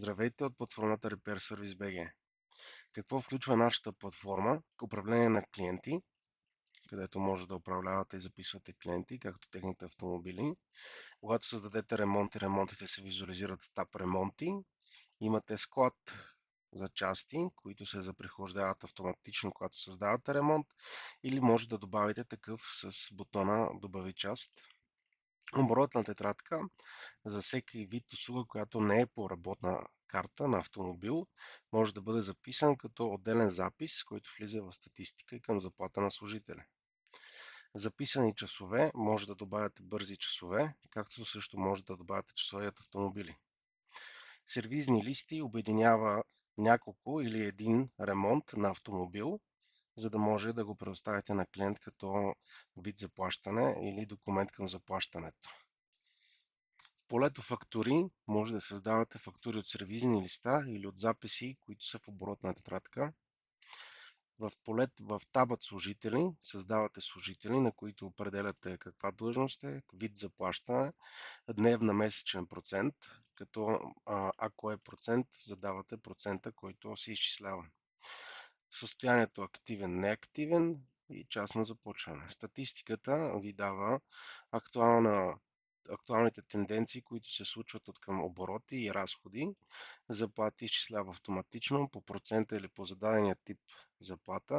Здравейте от платформата Repair Service BG. Какво включва нашата платформа? Управление на клиенти, където може да управлявате и записвате клиенти, както техните автомобили. Когато създадете ремонти, ремонтите се визуализират в таб ремонти. Имате склад за части, които се заприхождават автоматично, когато създавате ремонт, или може да добавите такъв с бутона Добави част. Оборотна тетрадка за всеки вид услуга, която не е по работна карта на автомобил, може да бъде записан като отделен запис, който влиза в статистика и към заплата на служителя. Записани часове, може да добавяте бързи часове, както също може да добавяте часове от автомобили. Сервизни листи обединява няколко или един ремонт на автомобил, за да може да го предоставите на клиент като вид заплащане или документ към заплащането. В полето фактури може да създавате фактури от сервизни листа или от записи, които са в оборотна тетрадка. В табът служители създавате служители, на които определяте каква длъжност е, вид заплащане, дневна месечен процент, като ако е процент, задавате процента, който се изчислява. Състоянието активен, неактивен и час на започване. Статистиката ви дава актуалните тенденции, които се случват от към обороти и разходи. Заплати изчислява автоматично по процента или по зададения тип заплата.